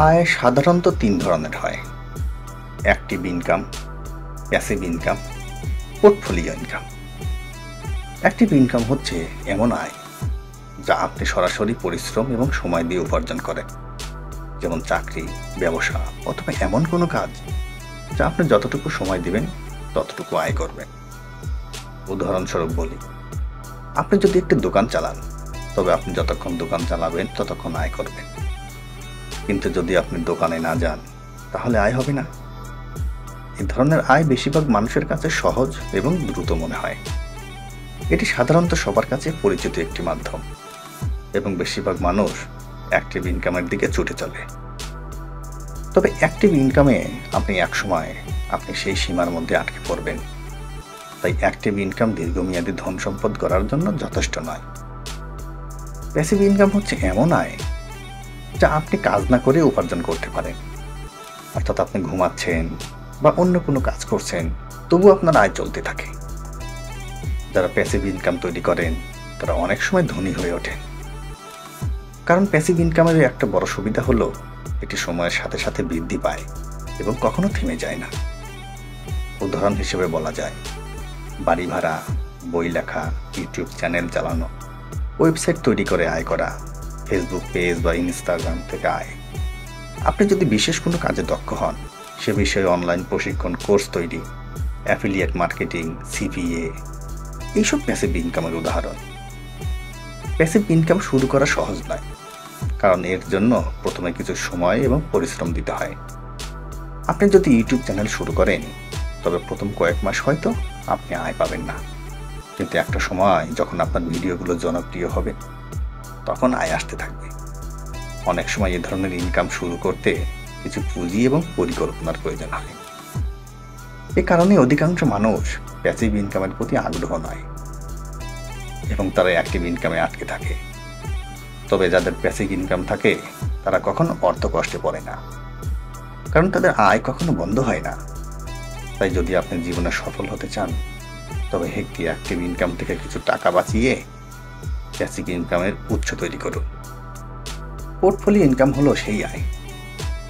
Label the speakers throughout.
Speaker 1: আয় সাধারণত ৩ ধরনের হয়। Active income, passive income, portfolio income. Active income হচ্ছে এমন আয় যা আপনি সরাসরি পরিশ্রম এবং সময় দিয়ে উপার্জন করেন, যেমন চাকরি, ব্যবসা অথবা এমন কোনো কাজ যা আপনি যতটুকু সময় দিবেন ততটুকু আয় করবেন। উদাহরণস্বরূপ বলি, আপনি যদি একটি দোকান চালান, তবে আপনি যতক্ষণ দোকান চালাবেন ততক্ষণ আয় করবেন। কিন্তু যদি আপনি দোকানে না যান, তাহলে আয় হবে না। এই ধরনের আয় বেশিরভাগ মানুষের কাছে সহজ এবং দ্রুত মনে হয়। এটি সাধারণত সবার কাছে পরিচিত একটি মাধ্যম এবং বেশিরভাগ মানুষ অ্যাক্টিভ ইনকামের দিকে ছুটে চলে। তবে অ্যাক্টিভ ইনকামে আপনি সেই সীমার মধ্যে আটকে পড়বেন। তাই অ্যাক্টিভ ইনকাম দীর্ঘমেয়াদী ধন সম্পদ গড়ার জন্য যথেষ্ট নয়। প্যাসিভ ইনকাম হচ্ছে এমন আয় যা আপনি কাজ না করে উপার্জন করতে পারেন। অর্থাৎ আপনি ঘুমাচ্ছেন বা অন্য কোনো কাজ করছেন, তবু আপনার আয় চলতে থাকে। যারা প্যাসিভ ইনকাম তৈরি করেন তারা অনেক সময় ধনী হয়ে ওঠেন। কারণ প্যাসিভ ইনকামের একটা বড় সুবিধা হলো এটি সময়ের সাথে সাথে বৃদ্ধি পায় এবং কখনো থেমে যায় না। উদাহরণ হিসেবে বলা যায়, বাড়ি ভাড়া, বই লেখা, ইউটিউব চ্যানেল চালানো, ওয়েবসাইট তৈরি করে আয় করা, ফেসবুক পেজ বা ইনস্টাগ্রাম থেকে আয়। আপনি যদি বিশেষ কোনো কাজে দক্ষ হন, সে বিষয়ে অনলাইন প্রশিক্ষণ কোর্স তৈরি, অ্যাফিলিয়েট মার্কেটিং, সিপিএ, এইসব প্যাসিভ ইনকামের উদাহরণ। প্যাসিভ ইনকাম শুরু করা সহজ নয়, কারণ এর জন্য প্রথমে কিছু সময় এবং পরিশ্রম দিতে হয়। আপনি যদি ইউটিউব চ্যানেল শুরু করেন, তবে প্রথম কয়েক মাস হয়তো আপনি আয় পাবেন না, কিন্তু একটা সময় যখন আপনার ভিডিওগুলো জনপ্রিয় হবে, তখন আয় আসতে থাকবে। অনেক সময় এ ধরনের ইনকাম শুরু করতে কিছু পুঁজি এবং পরিকল্পনার প্রয়োজন হয়। এ কারণে অধিকাংশ মানুষ প্যাসিভ ইনকামের প্রতি আগ্রহ নয় এবং তারা অ্যাক্টিভ ইনকামে আটকে থাকে। তবে যাদের প্যাসিভ ইনকাম থাকে তারা কখনো অর্থ কষ্টে পড়ে না, কারণ তাদের আয় কখনো বন্ধ হয় না। তাই যদি আপনি জীবনে সফল হতে চান, তবে একটি অ্যাক্টিভ ইনকাম থেকে কিছু টাকা বাঁচিয়ে প্যাসিভ ইনকামের উৎস তৈরি করুন। পোর্টফোলিও ইনকাম হলো সেই আয়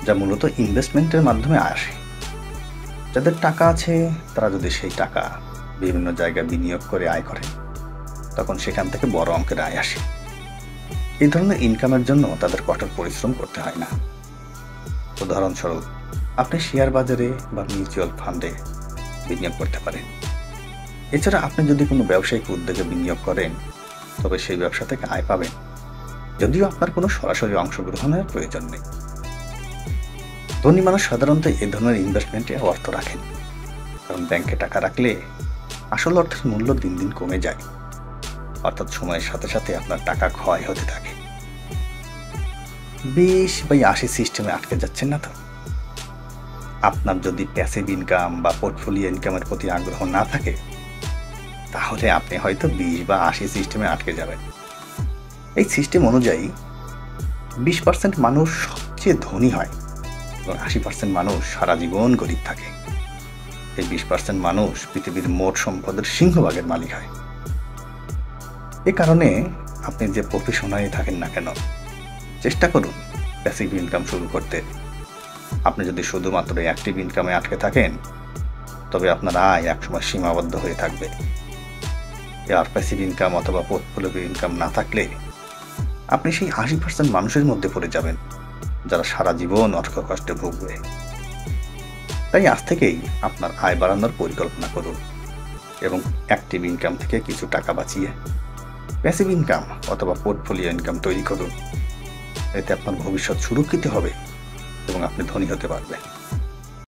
Speaker 1: যা মূলত ইনভেস্টমেন্টের মাধ্যমে আসে। যাদের টাকা আছে তারা যদি সেই টাকা বিভিন্ন জায়গায় বিনিয়োগ করে আয় করে, তখন সেখান থেকে বড় অঙ্কের আয় আসে। এই ধরনের ইনকামের জন্য তাদের কঠোর পরিশ্রম করতে হয় না। উদাহরণস্বরূপ, আপনি শেয়ার বাজারে বা মিউচুয়াল ফান্ডে বিনিয়োগ করতে পারেন। এছাড়া আপনি যদি কোনো ব্যবসায়িক উদ্যোগে বিনিয়োগ করেন, তবে সেই ব্যবসা থেকে আয় পাবেন, যদিও আপনার কোনো সরাসরি অংশগ্রহণের প্রয়োজন নেই। ধনী মানুষ সাধারণত এই ধরনের ইনভেস্টমেন্টে অর্থ রাখেন, কারণ ব্যাংকে টাকা রাখলে আসল অর্থের মূল্য দিন দিন কমে যায়। অর্থাৎ সময়ের সাথে সাথে আপনার টাকা ক্ষয় হতে থাকে। 20/80 সিস্টেমে আটকে যাচ্ছেন না তো? আপনার যদি প্যাসিভ ইনকাম বা পোর্টফোলিও ইনকামের প্রতি আগ্রহ না থাকে, তাহলে আপনি হয়তো 20/80 সিস্টেমে আটকে যাবেন। এই সিস্টেম অনুযায়ী 20% মানুষ সবচেয়ে ধনী হয় এবং 80% মানুষ সারা জীবন গরিব থাকে। এই 20% মানুষ পৃথিবীর মোট সম্পদের সিংহভাগের মালিক হয়। এ কারণে আপনি যে প্রফেশনালে থাকেন না কেন, চেষ্টা করুন প্যাসিভ ইনকাম শুরু করতে। আপনি যদি শুধুমাত্র অ্যাক্টিভ ইনকামে আটকে থাকেন, তবে আপনার আয় একসময় সীমাবদ্ধ হয়ে থাকবে। আর প্যাসিভ ইনকাম অথবা পোর্টফোলিও ইনকাম না থাকলে আপনি সেই 80% মানুষের মধ্যে পড়ে যাবেন যারা সারা জীবন অর্থ কষ্টে ভুগবে। তাই আজ থেকেই আপনার আয় বাড়ানোর পরিকল্পনা করুন এবং অ্যাক্টিভ ইনকাম থেকে কিছু টাকা বাঁচিয়ে প্যাসিভ ইনকাম অথবা পোর্টফোলিও ইনকাম তৈরি করুন। এতে আপনার ভবিষ্যৎ সুরক্ষিত হবে এবং আপনি ধনী হতে পারবেন।